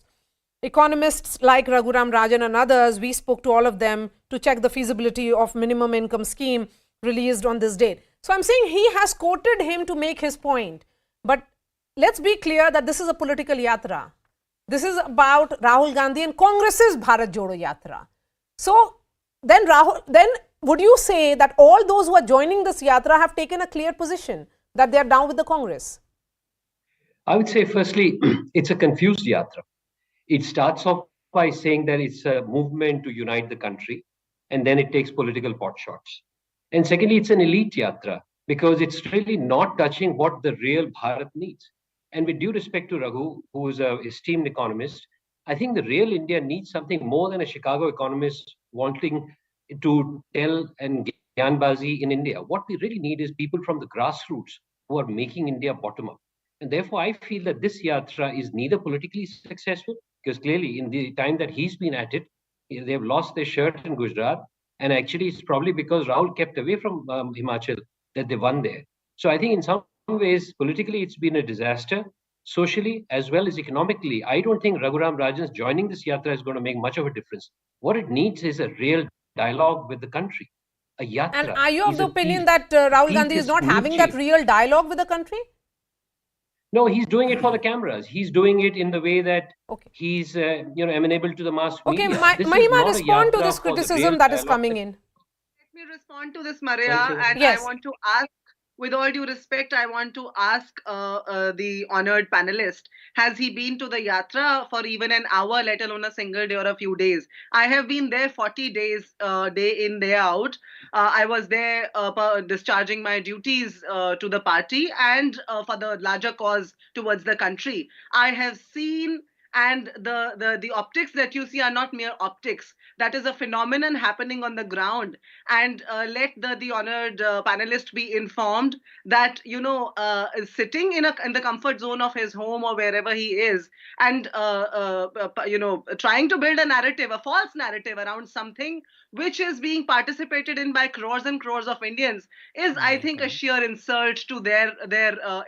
like Raghuram Rajan and others. We spoke to all of them to check the feasibility of minimum income scheme released on this date. So I'm saying he has quoted him to make his point. But let's be clear that this is a political yatra. This is about Rahul Gandhi and Congress's Bharat Jodo Yatra. So then would you say that all those who are joining this yatra have taken a clear position that they are down with the Congress? I would say firstly, it's a confused yatra. It starts off by saying that it's a movement to unite the country, and then it takes political pot shots. And secondly, it's an elite yatra because it's really not touching what the real Bharat needs. And with due respect to Raghu, who is an esteemed economist, I think the real India needs something more than a Chicago economist wanting to tell and gyanbazi in India. What we really need is people from the grassroots who are making India bottom up. And therefore, I feel that this yatra is neither politically successful, because clearly in the time that he's been at it, they've lost their shirt in Gujarat. And actually, it's probably because Rahul kept away from Himachal that they won there. So I think in some ways, politically, it's been a disaster. Socially, as well as economically, I don't think Raghuram Rajan's joining this yatra is going to make much of a difference. What it needs is a real dialogue with the country. a yatra. And are you of is the a opinion peace- that Rahul Gandhi is peace not having mutual. that real dialogue with the country? No, he's doing it for the cameras. He's doing it in the way that he's, amenable to the mass Okay, media. This is Mahima, not a respond to yatra this for the criticism real that is dialogue coming in. Let me respond to this, Maria, Well, and Yes. I want to ask, with all due respect, I want to ask the honored panelist, has he been to the yatra for even an hour, let alone a single day or a few days? I have been there 40 days, day in, day out. I was there discharging my duties to the party and for the larger cause towards the country. I have seen, and the optics that you see are not mere optics. That is a phenomenon happening on the ground. And let the honored panelist be informed that, sitting in the comfort zone of his home or wherever he is, and trying to build a narrative, a false narrative around something which is being participated in by crores and crores of Indians is, I think, a sheer insult to their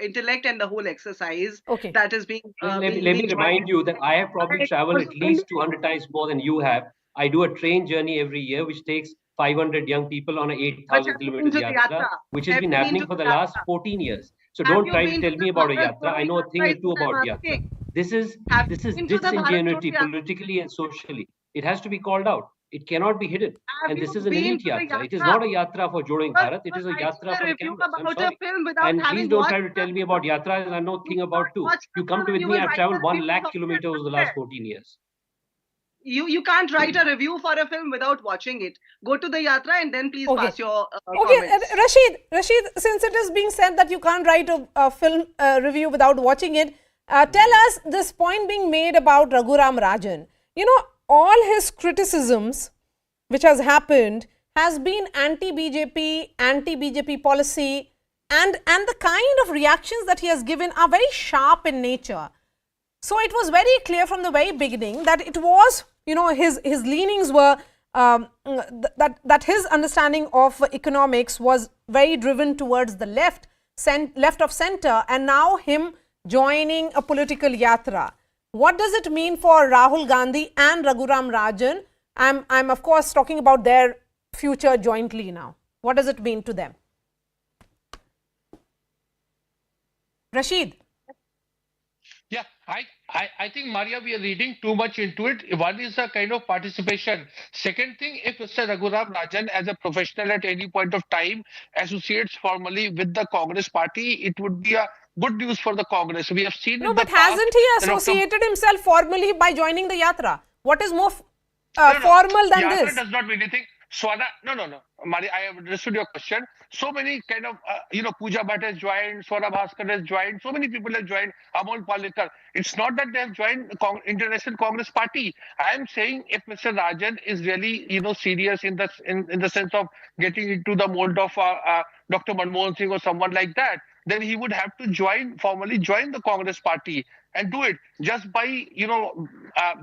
intellect and the whole exercise that is being. Let me remind you that I have probably traveled at least 200 times more than you have. I do a train journey every year, which takes 500 young people on a 8,000 kilometers yatra, which has been happening for the last 14 years. So don't try to tell me about a yatra. I know a thing or two about yatra. This is disingenuity politically and socially. It has to be called out. It cannot be hidden. And this is an elite yatra. It is not a yatra for Jodoing Bharat. It is a yatra for the cameras. I'm sorry. And please don't try to tell me about yatras I know thing about too. You come to with me, I've traveled 1 lakh kilometers over the last 14 years. You can't write a review for a film without watching it. Go to the yatra and then please pass your comments. Rashid, since it is being said that you can't write a film review without watching it, tell us this point being made about Raghuram Rajan. All his criticisms which has happened has been anti-BJP policy, and the kind of reactions that he has given are very sharp in nature. So it was very clear from the very beginning that it was, his leanings were that his understanding of economics was very driven towards the left of center, and now him joining a political yatra. What does it mean for Rahul Gandhi and Raghuram Rajan? I'm of course talking about their future jointly now. What does it mean to them? Rashid. Yeah, I think, Maria, we are reading too much into it. One is a kind of participation. Second thing, if Mr. Raghuram Rajan, as a professional at any point of time, associates formally with the Congress party, it would be a good news for the Congress. We have seen. No, but hasn't he associated himself formally by joining the yatra? What is more formal than yatra this? Does not mean anything. No. Maria, I have understood your question. So many kind of, Pooja Bhatt has joined, Swara Bhaskar has joined, so many people have joined, Amol Palekar. It's not that they have joined the International Congress Party. I am saying if Mr. Rajan is really, serious in the sense of getting into the mold of Dr. Manmohan Singh or someone like that, then he would have to formally join the Congress Party and do it. Just by,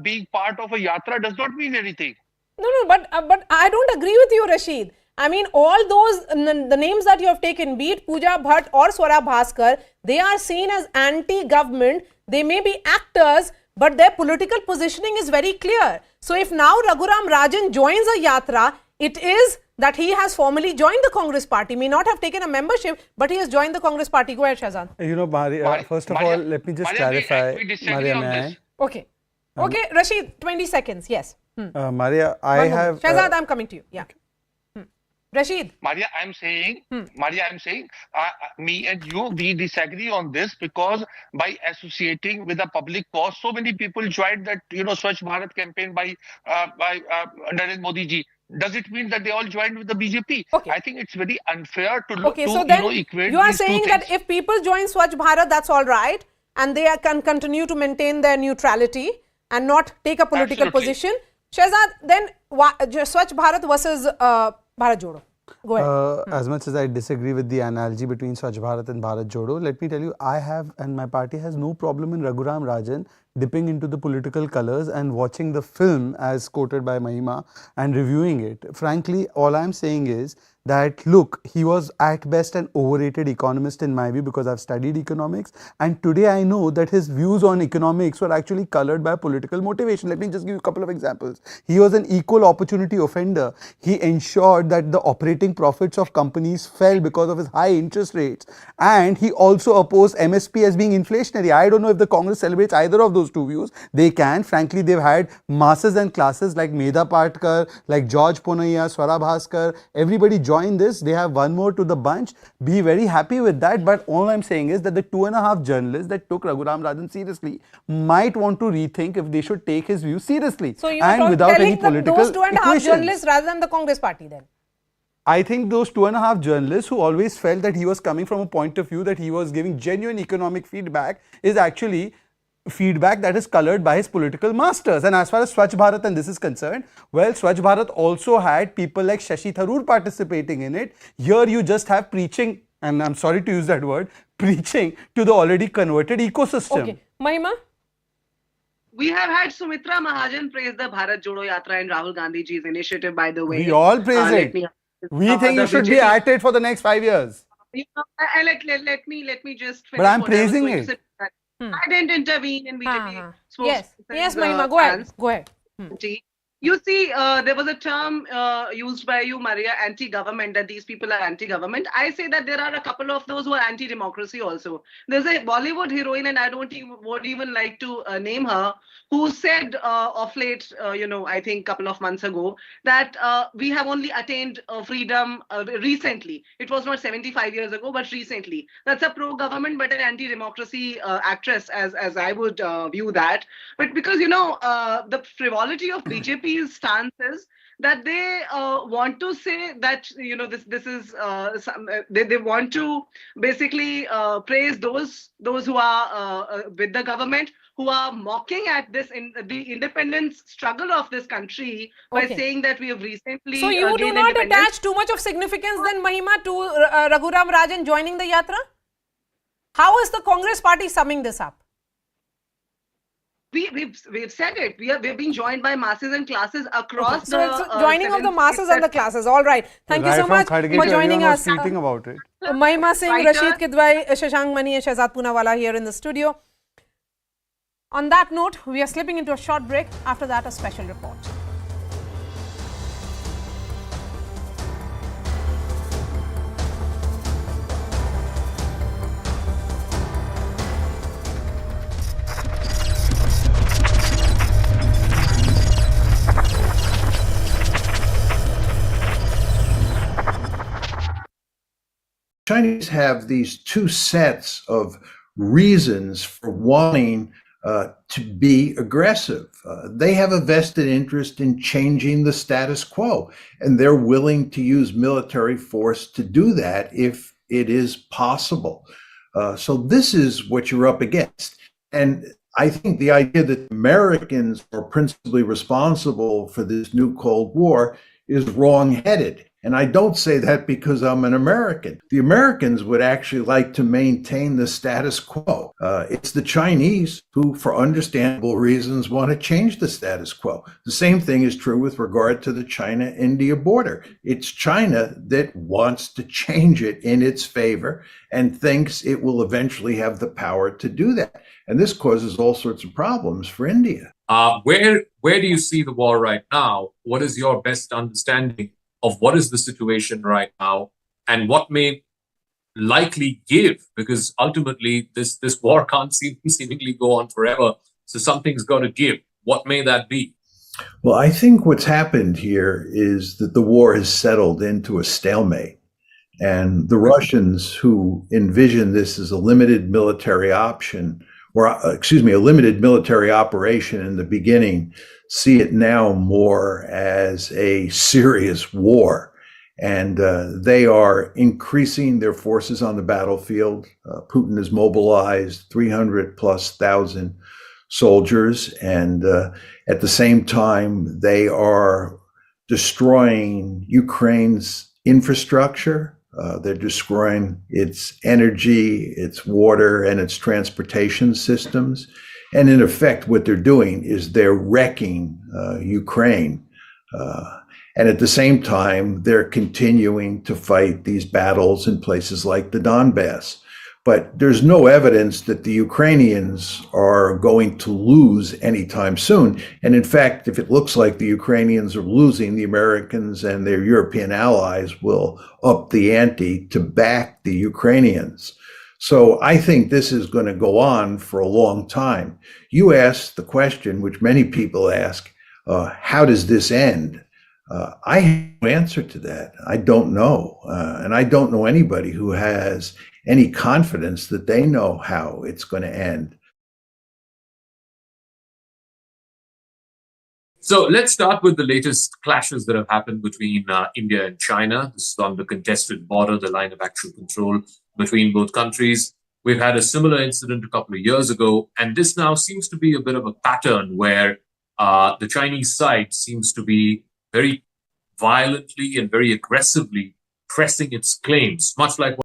being part of a yatra does not mean anything. No, but I don't agree with you, Rashid. I mean, all those, the names that you have taken, be it Pooja Bhatt or Swara Bhaskar, they are seen as anti-government. They may be actors, but their political positioning is very clear. So if now Raghuram Rajan joins a yatra, it is that he has formally joined the Congress party. May not have taken a membership, but he has joined the Congress party. Go ahead, Shahzad. Maria, first of all, let me just clarify. Maria, may I? Okay. Okay, Rashid, 20 seconds. Yes. Maria, I have... Shahzad, I'm coming to you. Yeah. Rashid. Maria, I'm saying, me and you, we disagree on this because by associating with a public cause, so many people joined that, Swachh Bharat campaign by Narendra Modi ji. Does it mean that they all joined with the BJP? Okay. I think it's very unfair to look so then equate you are these saying two that things. if people join Swachh Bharat, that's all right, and they can continue to maintain their neutrality and not take a political position. Shahzad, then Swachh Bharat versus Bharat Jodo. Go ahead. As much as I disagree with the analogy between Swachh Bharat and Bharat Jodo, let me tell you, I have and my party has no problem in Raghuram Rajan dipping into the political colors and watching the film as quoted by Mahima and reviewing it. Frankly, all I'm saying is that, look, he was at best an overrated economist in my view, because I've studied economics, and today I know that his views on economics were actually colored by political motivation. Let me just give you a couple of examples. He was an equal opportunity offender. He ensured that the operating profits of companies fell because of his high interest rates, and he also opposed MSP as being inflationary. I don't know if the Congress celebrates either of those two views. They can. Frankly, they've had masses and classes like Medha Patkar, like George Ponaiya, Swara Bhaskar. Everybody join this. They have one more to the bunch. Be very happy with that. But all I'm saying is that the 2.5 journalists that took Raghuram Rajan seriously might want to rethink if they should take his view seriously. So you and are without any telling political those 2.5 equations. journalists rather than the Congress party then? I think those 2.5 journalists who always felt that he was coming from a point of view that he was giving genuine economic feedback is actually feedback that is colored by his political masters. And as far as Swachh Bharat and this is concerned, well, Swachh Bharat also had people like Shashi Tharoor participating in it. Here you just have preaching, and I'm sorry to use that word, preaching to the already converted ecosystem. Okay. Mahima? We have had Sumitra Mahajan praise the Bharat Jodo Yatra and Rahul Gandhi ji's initiative, by the way. We all praise it. We think you should be at it for the next 5 years. You know, let me just finish. But I'm what I was praising going to it. say. I didn't intervene in BJP. Yes, Mahima, go ahead. Go ahead. You see, there was a term used by you, Maria, anti-government, that these people are anti-government. I say that there are a couple of those who are anti-democracy also. There's a Bollywood heroine, and I would even like to name her, who said of late, I think a couple of months ago, that we have only attained freedom recently. It was not 75 years ago, but recently. That's a pro-government but an anti-democracy actress, as I would view that. But because, the frivolity of BJP's stance is that they want to say that, this is, they want to basically praise those who are with the government, who are mocking at this the independence struggle of this country by saying that we have recently. So you do not attach too much of significance then, Mahima, to Raghuram Rajan joining the yatra? How is the Congress party summing this up? We've said it. We've been joined by masses and classes across the. So it's joining of the masses and the classes. All right. Thank you so much for joining us. About it. Mahima Singh, Rashid Kidwai, Shashank Mani, and Shehzad Poonawala here in the studio. On that note, we are slipping into a short break. After that, a special report. Chinese have these two sets of reasons for wanting to be aggressive. They have a vested interest in changing the status quo, and they're willing to use military force to do that if it is possible. So this is what you're up against. And I think the idea that Americans are principally responsible for this new Cold War is wrong-headed. And I don't say that because I'm an American. The Americans would actually like to maintain the status quo. It's the Chinese who, for understandable reasons, want to change the status quo. The same thing is true with regard to the China-India border. It's China that wants to change it in its favor and thinks it will eventually have the power to do that. And this causes all sorts of problems for India. Where do you see the war right now? What is your best understanding of what is the situation right now and what may likely give? Because ultimately this war can't seemingly go on forever. So something's got to give. What may that be? Well, I think what's happened here is that the war has settled into a stalemate. And the Russians, who envision this as a limited military option, a limited military operation in the beginning, see it now more as a serious war. And they are increasing their forces on the battlefield. Putin has mobilized 300,000+ soldiers. And at the same time, they are destroying Ukraine's infrastructure. They're destroying its energy, its water, and its transportation systems. And in effect, what they're doing is they're wrecking Ukraine. And at the same time, they're continuing to fight these battles in places like the Donbass. But there's no evidence that the Ukrainians are going to lose anytime soon. And in fact, if it looks like the Ukrainians are losing, the Americans and their European allies will up the ante to back the Ukrainians. So I think this is going to go on for a long time. You asked the question, which many people ask, how does this end? I have no answer to that. I don't know. And I don't know anybody who has any confidence that they know how it's going to end. So let's start with the latest clashes that have happened between India and China. This is on the contested border, the line of actual control between both countries. We've had a similar incident a couple of years ago, and this now seems to be a bit of a pattern where the Chinese side seems to be very violently and very aggressively pressing its claims, much like